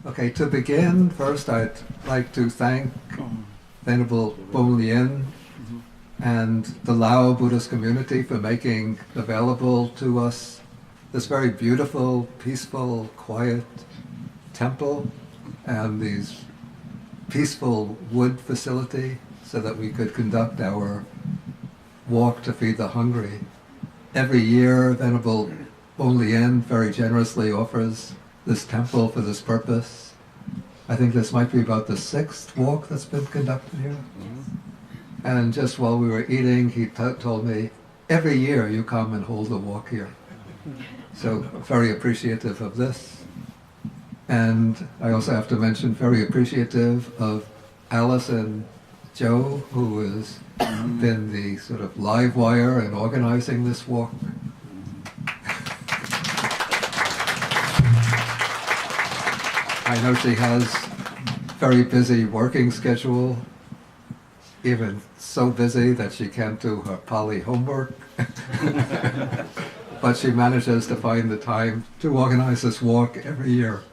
Okay, to begin, first I'd like to thank Venerable Bikkhu Bodhi and the Lao Buddhist community for making available to us this very beautiful, peaceful, quiet temple and these peaceful wood facility so that we could conduct our walk to feed the hungry. Every year, Venerable Bodhi very generously offers this temple for this purpose. I think this might be about the 6th walk that's been conducted here. And just while we were eating, he told me, every year you come and hold a walk here. So very appreciative of this. And I also have to mention, very appreciative of Alice and Joe, who has been the sort of live wire in organizing this walk. I know she has very busy working schedule, even so busy that she can't do her Pali homework. But she manages to find the time to organize this walk every year.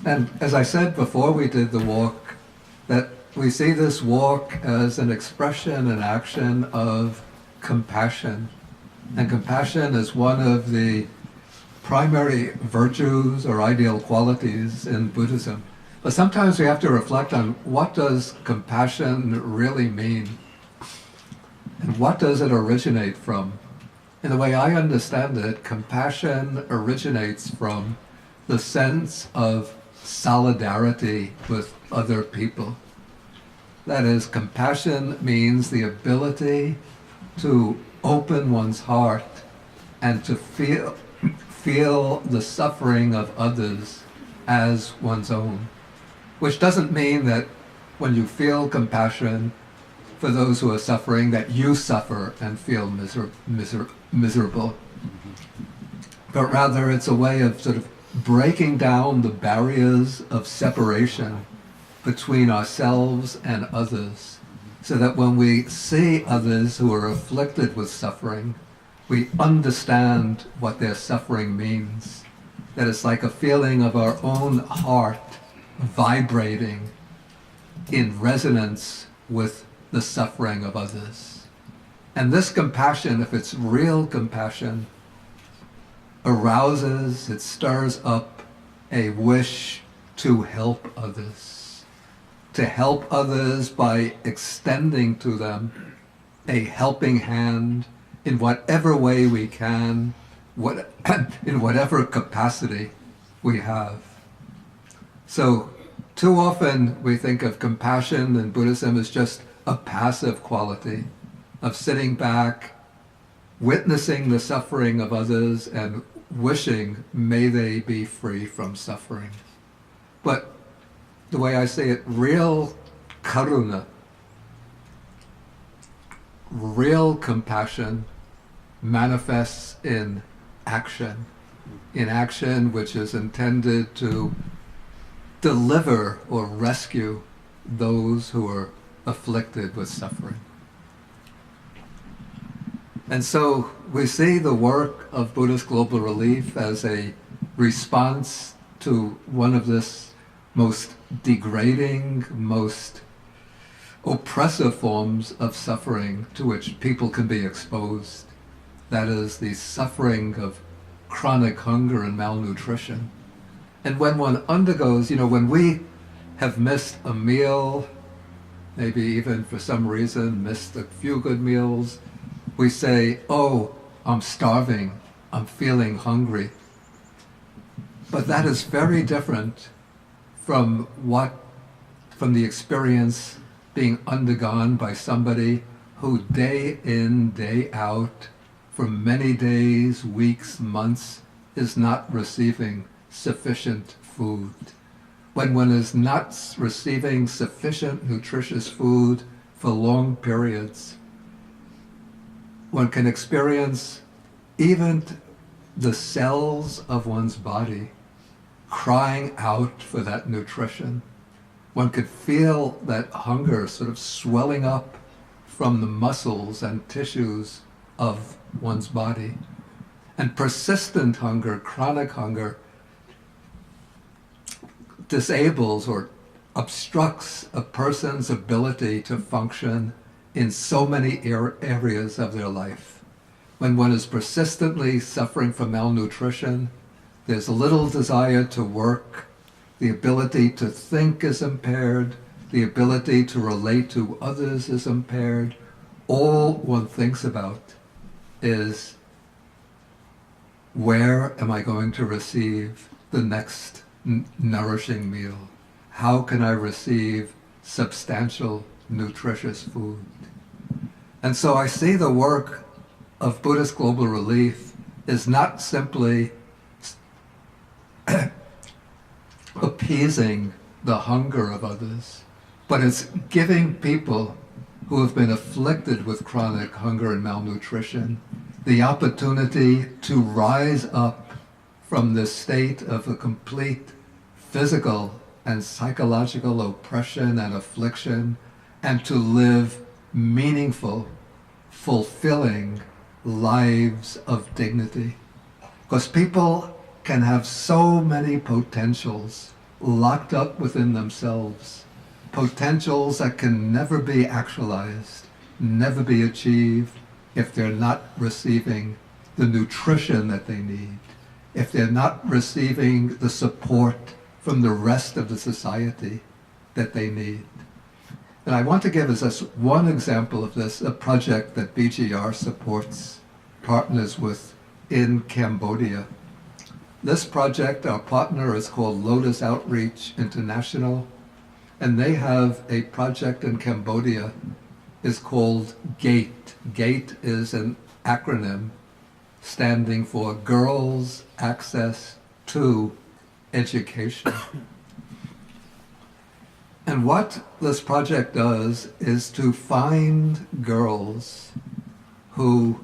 And as I said before we did the walk, that we see this walk as an expression and action of compassion. And compassion is one of the primary virtues or ideal qualities in Buddhism. But sometimes we have to reflect on what does compassion really mean? And what does it originate from? In the way I understand it, compassion originates from the sense of solidarity with other people. That is, compassion means the ability to open one's heart and to feel the suffering of others as one's own. Which doesn't mean that when you feel compassion for those who are suffering, that you suffer and feel miserable. But rather it's a way of sort of breaking down the barriers of separation between ourselves and others, so that when we see others who are afflicted with suffering, we understand what their suffering means. That it's like a feeling of our own heart vibrating in resonance with the suffering of others. And this compassion, if it's real compassion, arouses, it stirs up a wish to help others. To help others by extending to them a helping hand in whatever way we can, in whatever capacity we have. So too often we think of compassion in Buddhism as just a passive quality of sitting back, witnessing the suffering of others and wishing may they be free from suffering. But the way I say it, real karuna, real compassion manifests in action which is intended to deliver or rescue those who are afflicted with suffering. And so we see the work of Buddhist Global Relief as a response to one of this most degrading, most oppressive forms of suffering to which people can be exposed. That is the suffering of chronic hunger and malnutrition. And when one undergoes, when we have missed a meal, maybe even for some reason missed a few good meals, we say, oh, I'm starving, I'm feeling hungry. But that is very different from the experience being undergone by somebody who day in, day out, for many days, weeks, months, is not receiving sufficient food. When one is not receiving sufficient nutritious food for long periods, one can experience even the cells of one's body crying out for that nutrition. One could feel that hunger sort of swelling up from the muscles and tissues of one's body. And persistent hunger, chronic hunger, disables or obstructs a person's ability to function in so many areas of their life. When one is persistently suffering from malnutrition, there's little desire to work, the ability to think is impaired, the ability to relate to others is impaired. All one thinks about is, where am I going to receive the next nourishing meal? How can I receive substantial, nutritious food? And so I see the work of Buddhist Global Relief is not simply appeasing the hunger of others, but it's giving people who have been afflicted with chronic hunger and malnutrition the opportunity to rise up from this state of a complete physical and psychological oppression and affliction, and to live meaningful, fulfilling lives of dignity. Because people can have so many potentials locked up within themselves, potentials that can never be actualized, never be achieved, if they're not receiving the nutrition that they need, if they're not receiving the support from the rest of the society that they need. And I want to give us one example of this, a project that BGR supports partners with in Cambodia. This project, our partner is called Lotus Outreach International, and they have a project in Cambodia is called GATE. GATE is an acronym standing for Girls Access to Education. And what this project does is to find girls who,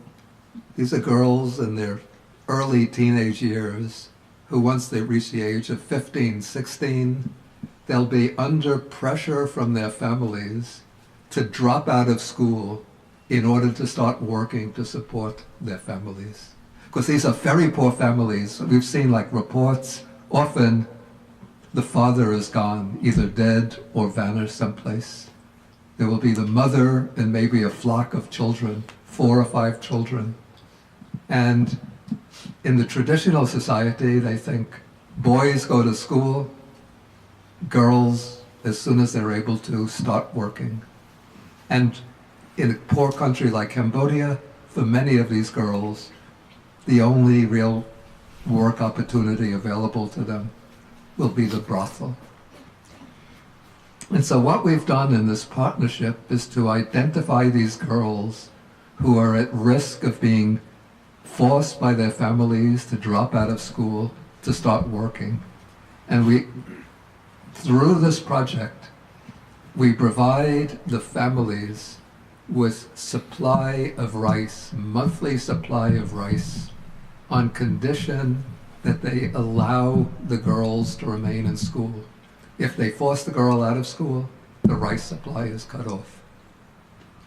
these are girls in their early teenage years, who once they reach the age of 15, 16, they'll be under pressure from their families to drop out of school in order to start working to support their families. Because these are very poor families. We've seen like reports, often the father is gone, either dead or vanished someplace. There will be the mother and maybe a flock of children, 4 or 5 children. And in the traditional society, they think boys go to school, girls, as soon as they're able to, start working. And in a poor country like Cambodia, for many of these girls, the only real work opportunity available to them will be the brothel. And so what we've done in this partnership is to identify these girls who are at risk of being forced by their families to drop out of school to start working. And we, through this project, we provide the families with supply of rice, monthly supply of rice, on condition that they allow the girls to remain in school. If they force the girl out of school, the rice supply is cut off.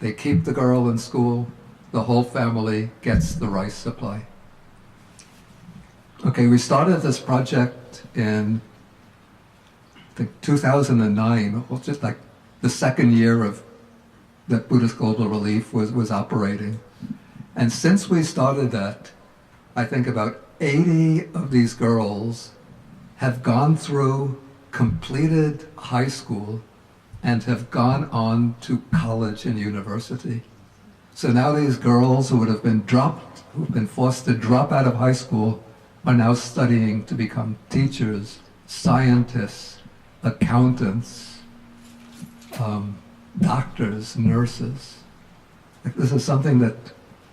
They keep the girl in school, the whole family gets the rice supply. Okay, we started this project in, I think, 2009, well, just like the second year of that Buddhist Global Relief was operating. And since we started that, I think about 80 of these girls have gone through, completed high school, and have gone on to college and university. So now these girls who would have been who've been forced to drop out of high school, are now studying to become teachers, scientists, accountants, doctors, nurses. Like, this is something that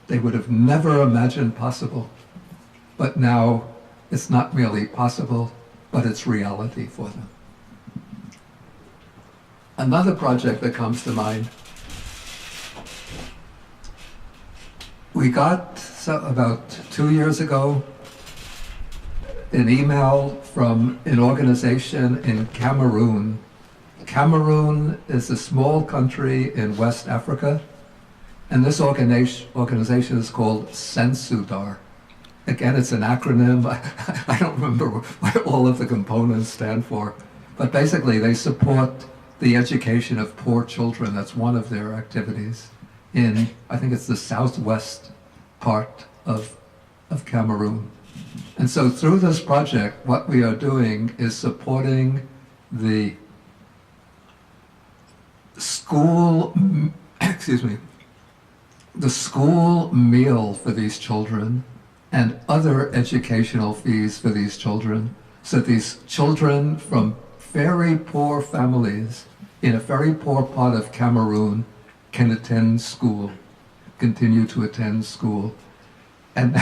they would have never imagined possible. But now it's not merely possible, but it's reality for them. Another project that comes to mind, we got, about 2 years ago, an email from an organization in Cameroon. Cameroon is a small country in West Africa, and this organization is called Sensudar. Again, it's an acronym. I don't remember what all of the components stand for. But basically, they support the education of poor children. That's one of their activities in, I think it's the southwest part of Cameroon. And so through this project, what we are doing is supporting the school, the school meal for these children and other educational fees for these children. So these children from very poor families in a very poor part of Cameroon can attend school, continue to attend school. And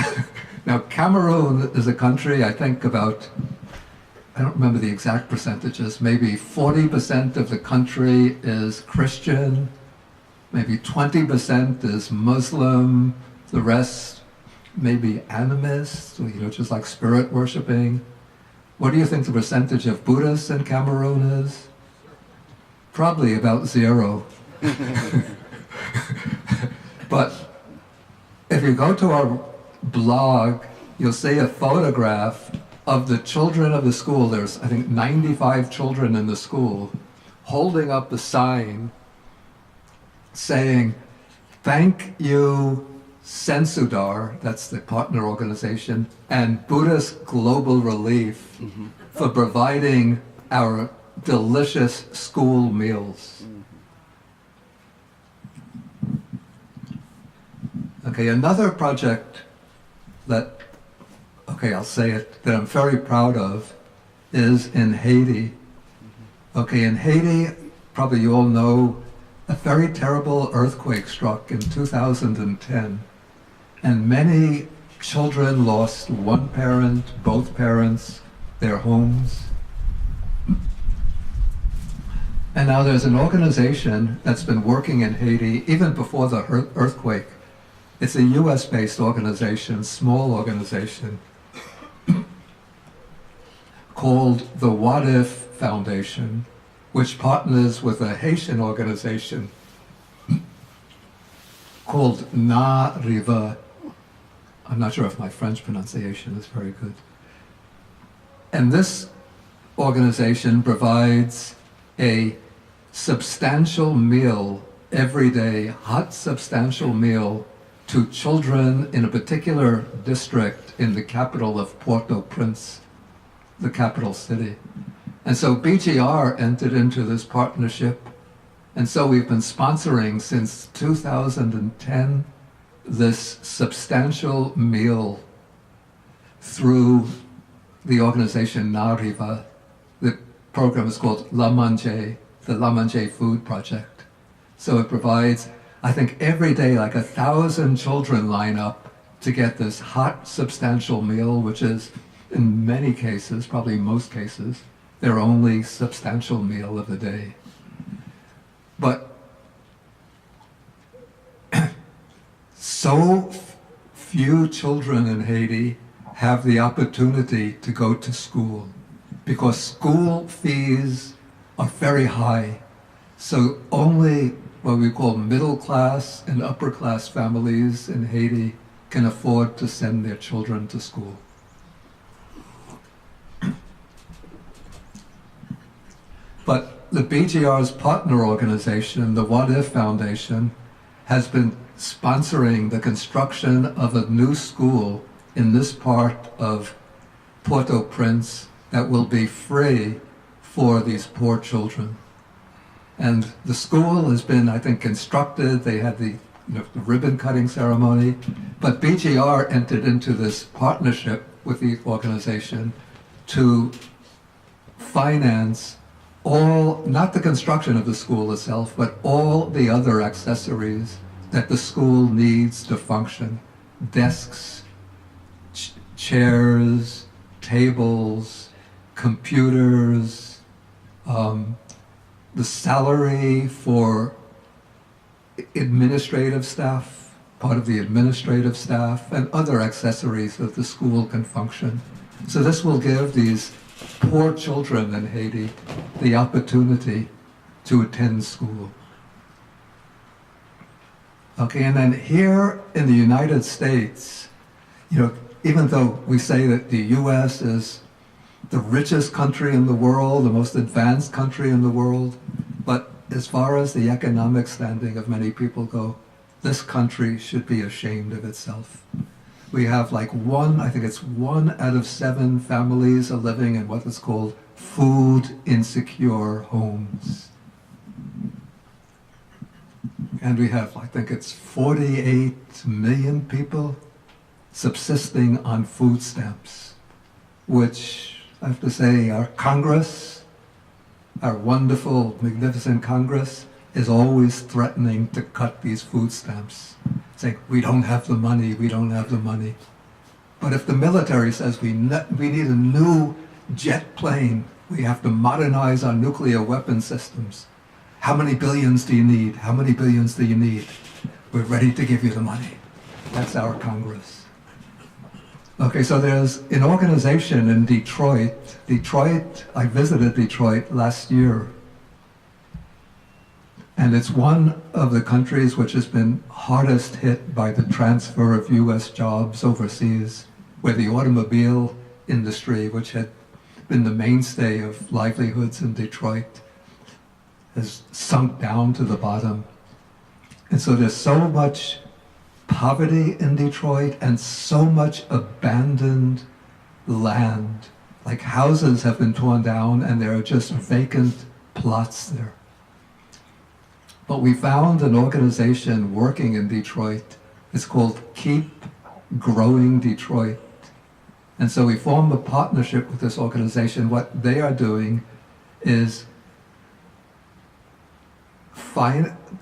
now Cameroon is a country, I think about, I don't remember the exact percentages, maybe 40% of the country is Christian, maybe 20% is Muslim, the rest maybe animist, just like spirit worshipping. What do you think the percentage of Buddhists in Cameroon is? Probably about 0. But if you go to our blog, you'll see a photograph of the children of the school. There's, I think, 95 children in the school holding up a sign saying, "Thank you, Sensudar," that's the partner organization, and Buddhist Global Relief for providing our delicious school meals. Okay, another project that, I'll say it, that I'm very proud of is in Haiti. Okay, in Haiti, probably you all know, a very terrible earthquake struck in 2010, and many children lost one parent, both parents, their homes. And now there's an organization that's been working in Haiti even before the earthquake. It's a US-based organization, small organization, called the Wat Foundation, which partners with a Haitian organization called Na Riva. I'm not sure if my French pronunciation is very good. And this organization provides a substantial meal every day, hot substantial meal to children in a particular district in the capital of Port-au-Prince, the capital city. And so BGR entered into this partnership, and so we've been sponsoring since 2010 this substantial meal through the organization Nariva. The program is called La Manger, the La Manger Food Project. So it provides, I think every day like 1,000 children line up to get this hot substantial meal, which is in many cases, probably most cases, their only substantial meal of the day. But so few children in Haiti have the opportunity to go to school because school fees are very high. So only what we call middle class and upper class families in Haiti can afford to send their children to school. But the BGR's partner organization, the Wat Foundation, has been sponsoring the construction of a new school in this part of Port-au-Prince that will be free for these poor children. And the school has been, I think, constructed. They had the ribbon cutting ceremony, but BGR entered into this partnership with the organization to finance all, not the construction of the school itself, but all the other accessories that the school needs to function. Desks, chairs, tables, computers, the salary for administrative staff, part of the administrative staff, and other accessories that the school can function. So this will give these poor children in Haiti the opportunity to attend school. Okay, and then here in the United States, even though we say that the US is the richest country in the world, the most advanced country in the world, but as far as the economic standing of many people go, this country should be ashamed of itself. We have like I think it's 1 out of 7 families are living in what is called food insecure homes. And we have, I think it's 48 million people subsisting on food stamps, which I have to say our Congress, our wonderful, magnificent Congress, is always threatening to cut these food stamps, saying, we don't have the money, we don't have the money. But if the military says we need a new jet plane, we have to modernize our nuclear weapon systems, how many billions do you need? How many billions do you need? We're ready to give you the money. That's our Congress. Okay, so there's an organization in Detroit. I visited Detroit last year. And it's one of the countries which has been hardest hit by the transfer of US jobs overseas, where the automobile industry, which had been the mainstay of livelihoods in Detroit, has sunk down to the bottom. And so there's so much poverty in Detroit and so much abandoned land. Like houses have been torn down and there are just vacant plots there. But we found an organization working in Detroit. It's called Keep Growing Detroit. And so we formed a partnership with this organization. What they are doing is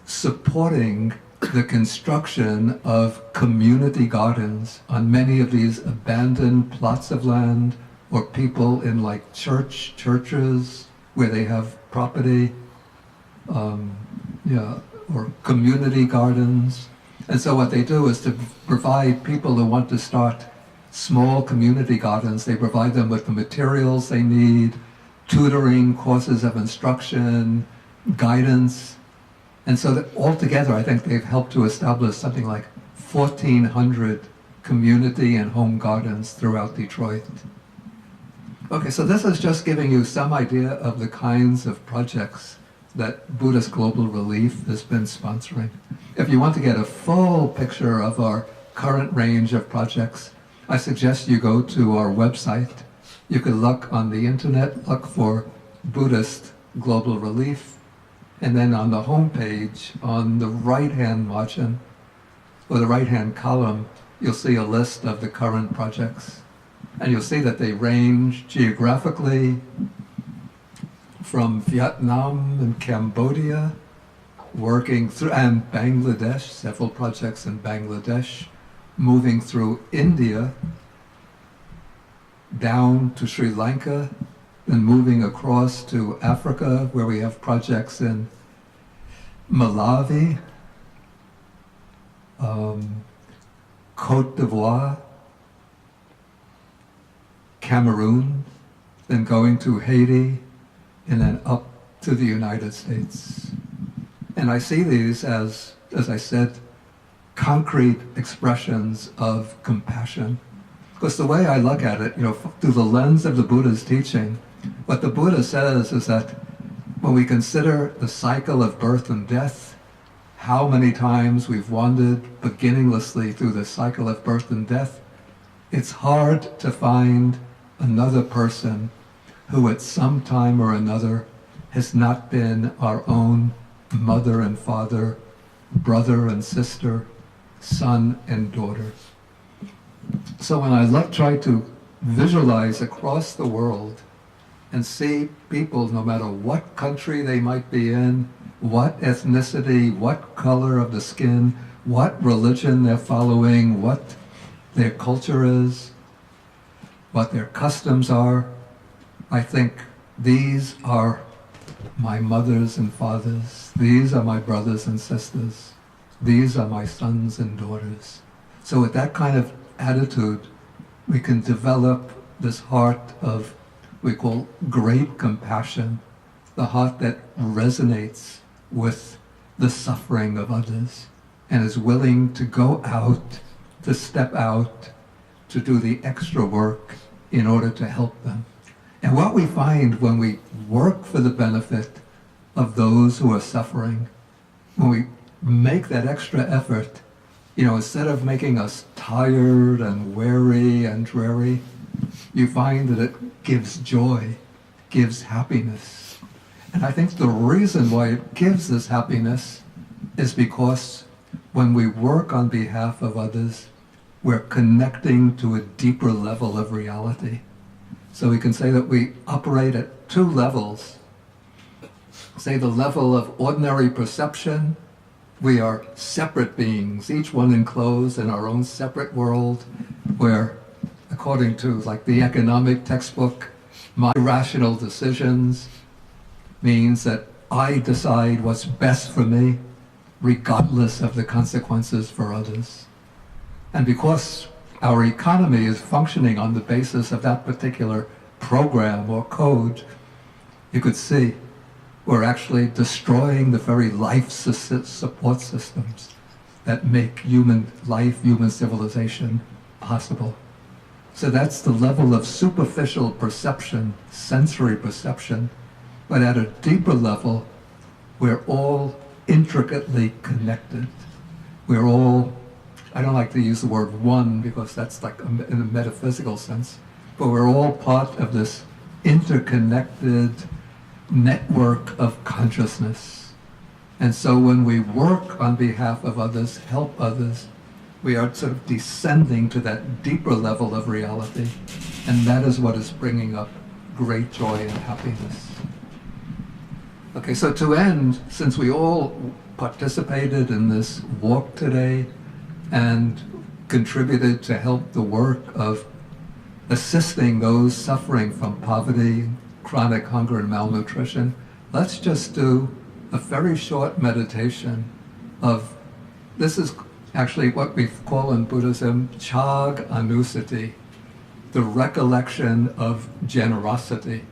supporting the construction of community gardens on many of these abandoned plots of land, or people in like churches where they have property, or community gardens. And so what they do is to provide people who want to start small community gardens, they provide them with the materials they need, tutoring, courses of instruction, guidance. And so that altogether, I think they've helped to establish something like 1,400 community and home gardens throughout Detroit. Okay, so this is just giving you some idea of the kinds of projects that Buddhist Global Relief has been sponsoring. If you want to get a full picture of our current range of projects, I suggest you go to our website. You can look on the internet, look for Buddhist Global Relief, and then on the home page, on the right-hand margin, or the right-hand column, you'll see a list of the current projects. And you'll see that they range geographically from Vietnam and Cambodia, working through, and Bangladesh, several projects in Bangladesh, moving through India, down to Sri Lanka, and moving across to Africa, where we have projects in Malawi, Cote d'Ivoire, Cameroon, then going to Haiti, and then up to the United States. And I see these as I said, concrete expressions of compassion. Because the way I look at it, through the lens of the Buddha's teaching, what the Buddha says is that when we consider the cycle of birth and death, how many times we've wandered beginninglessly through the cycle of birth and death, it's hard to find another person who at some time or another has not been our own mother and father, brother and sister, son and daughter. So when I try to visualize across the world and see people, no matter what country they might be in, what ethnicity, what color of the skin, what religion they're following, what their culture is, what their customs are, I think these are my mothers and fathers, these are my brothers and sisters, these are my sons and daughters. So with that kind of attitude, we can develop this heart of, we call great compassion, the heart that resonates with the suffering of others and is willing to go out, to step out, to do the extra work in order to help them. And what we find when we work for the benefit of those who are suffering, when we make that extra effort, instead of making us tired and weary and dreary, you find that it gives joy, gives happiness. And I think the reason why it gives this happiness is because when we work on behalf of others, we're connecting to a deeper level of reality. So we can say that we operate at two levels. Say the level of ordinary perception, we are separate beings, each one enclosed in our own separate world, where, according to the economic textbook, my rational decisions means that I decide what's best for me, regardless of the consequences for others. And because our economy is functioning on the basis of that particular program or code, you could see we're actually destroying the very life support systems that make human life, human civilization possible. So that's the level of superficial perception, sensory perception, but at a deeper level, we're all intricately connected. We're all, I don't like to use the word one because that's in a metaphysical sense, but we're all part of this interconnected network of consciousness. And so when we work on behalf of others, help others, we are sort of descending to that deeper level of reality, and that is what is bringing up great joy and happiness. Okay, so to end, since we all participated in this walk today and contributed to help the work of assisting those suffering from poverty, chronic hunger and malnutrition, let's just do a very short meditation of, this is actually what we call in Buddhism, Chag Anusati, the recollection of generosity.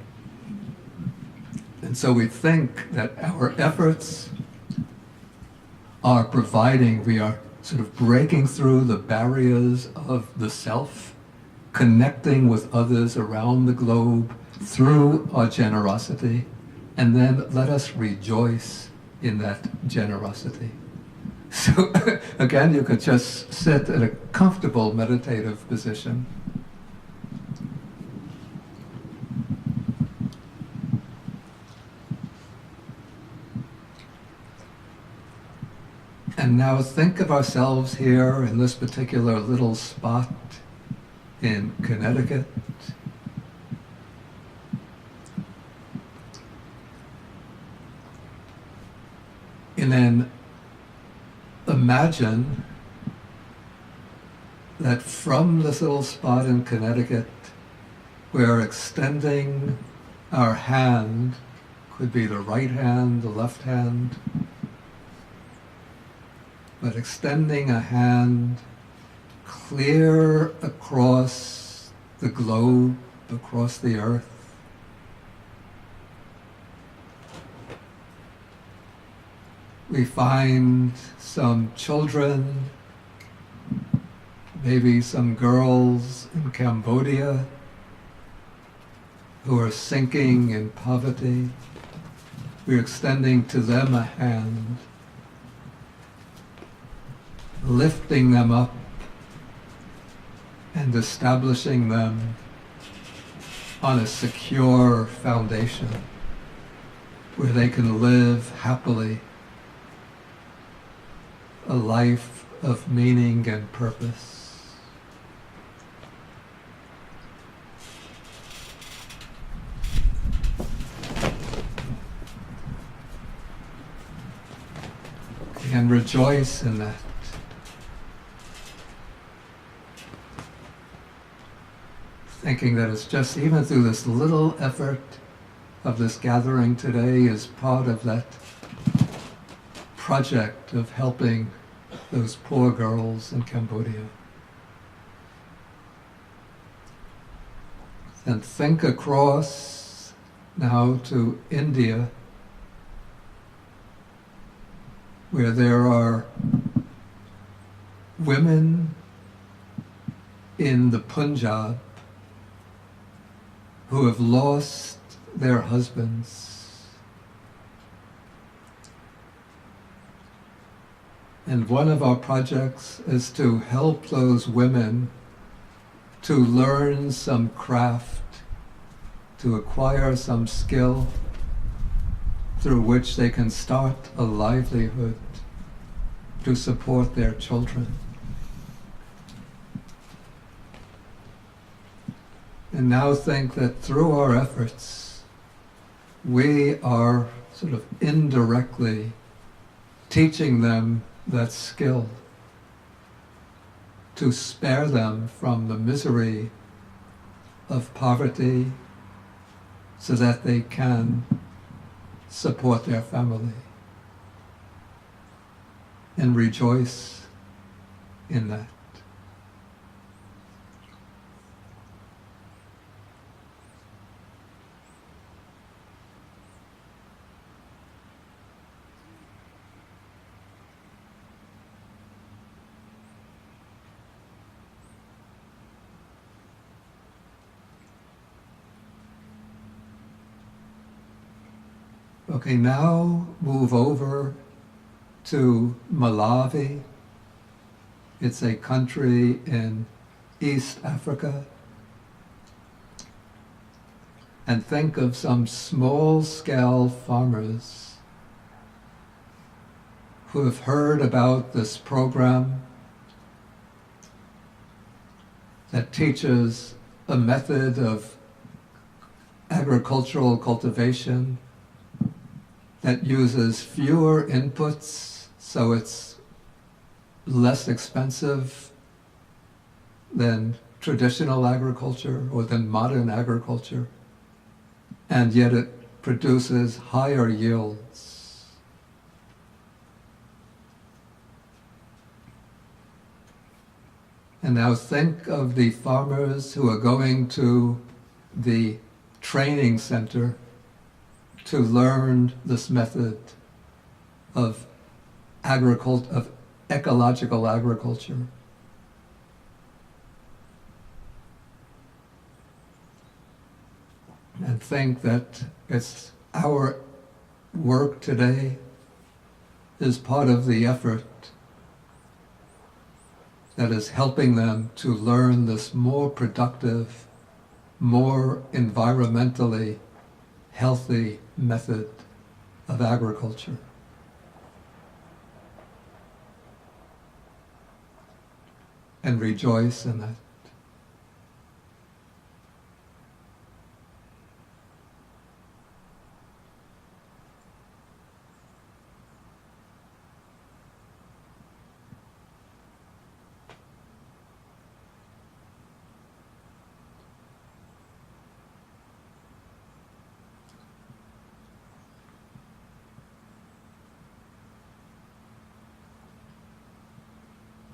And so we think that our efforts are providing, we are sort of breaking through the barriers of the self, connecting with others around the globe through our generosity, and then let us rejoice in that generosity. So again, you could just sit in a comfortable meditative position. And now think of ourselves here in this particular little spot in Connecticut. And then imagine that from this little spot in Connecticut, we're extending our hand, could be the right hand, the left hand, but extending a hand clear across the globe, across the earth. We find some children, maybe some girls in Cambodia who are sinking in poverty. We're extending to them a hand, lifting them up and establishing them on a secure foundation where they can live happily a life of meaning and purpose. And rejoice in that. Thinking that it's just, even through this little effort of this gathering today, is part of that project of helping those poor girls in Cambodia. And think across now to India, where there are women in the Punjab who have lost their husbands. And one of our projects is to help those women to learn some craft, to acquire some skill through which they can start a livelihood to support their children. And now think that through our efforts, we are sort of indirectly teaching them that skill to spare them from the misery of poverty so that they can support their family and rejoice in that. Okay, now move over to Malawi. It's a country in East Africa. And think of some small-scale farmers who have heard about this program that teaches a method of agricultural cultivation that uses fewer inputs, so it's less expensive than traditional agriculture or than modern agriculture, and yet it produces higher yields. And now think of the farmers who are going to the training center to learn this method of ecological agriculture. And think that it's our work today is part of the effort that is helping them to learn this more productive, more environmentally healthy method of agriculture. And rejoice in that.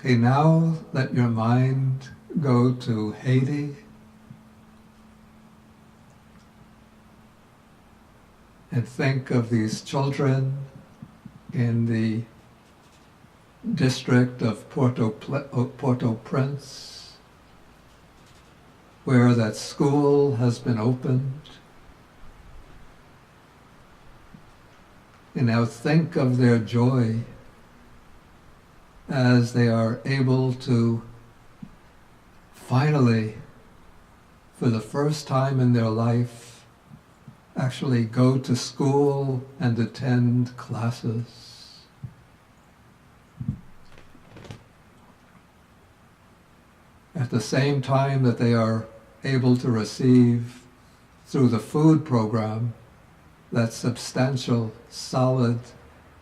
Okay, now let your mind go to Haiti and think of these children in the district of Port-au-Prince, where that school has been opened. And now think of their joy as they are able to finally, for the first time in their life, actually go to school and attend classes. At the same time that they are able to receive, through the food program, that substantial, solid,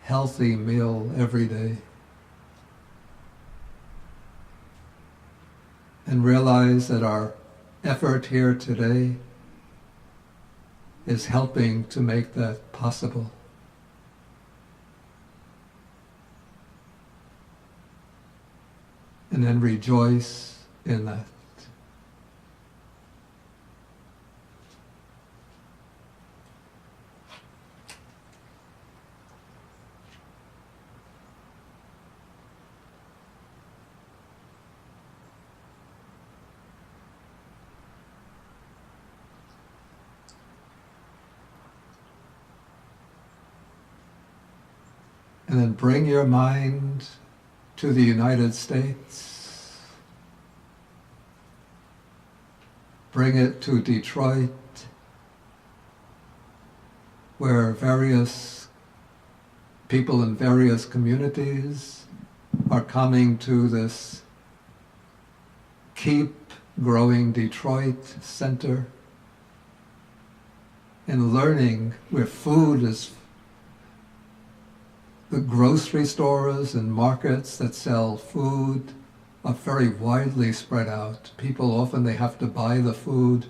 healthy meal every day. And realize that our effort here today is helping to make that possible. And then rejoice in that. And then bring your mind to the United States. Bring it to Detroit, where various people in various communities are coming to this Keep Growing Detroit Center and learning where food is. The grocery stores and markets that sell food are very widely spread out. People often, they have to buy the food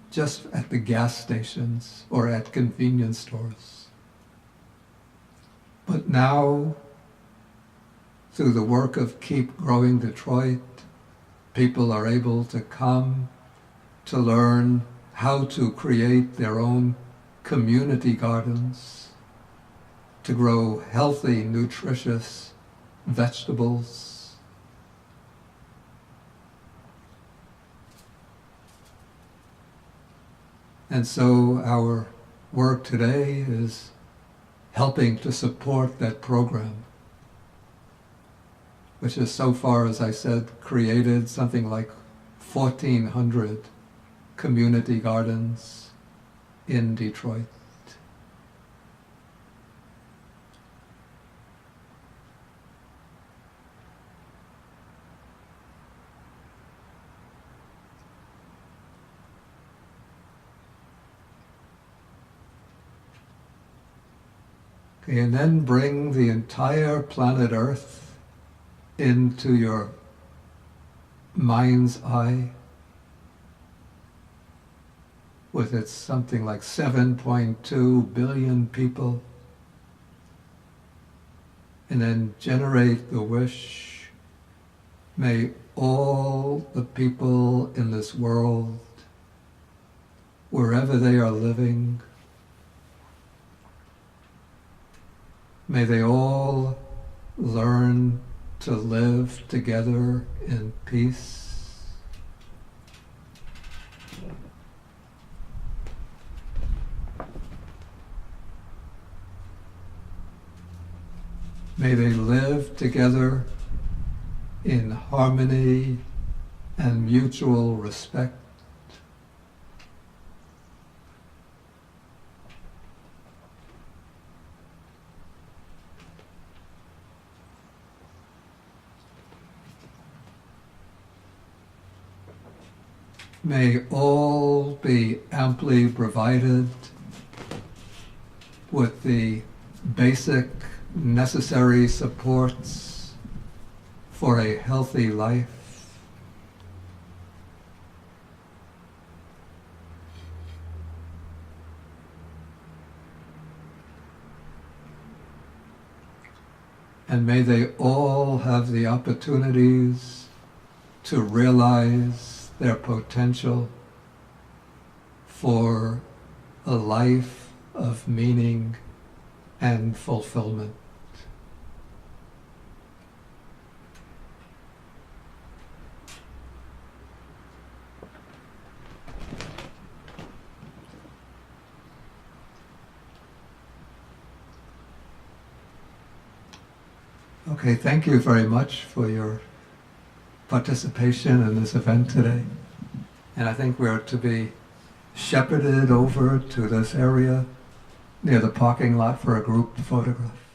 just at the gas stations or at convenience stores. But now, through the work of Keep Growing Detroit, people are able to come to learn how to create their own community gardens, to grow healthy, nutritious vegetables. And so our work today is helping to support that program, which has so far, as I said, created something like 1,400 community gardens in Detroit. Okay, and then bring the entire planet Earth into your mind's eye with its something like 7.2 billion people, and then generate the wish, may all the people in this world, wherever they are living, may they all learn to live together in peace. May they live together in harmony and mutual respect. May all be amply provided with the basic necessary supports for a healthy life. And may they all have the opportunities to realize their potential for a life of meaning and fulfillment. Okay, thank you very much for your participation in this event today. And I think we're to be shepherded over to this area near the parking lot for a group photograph.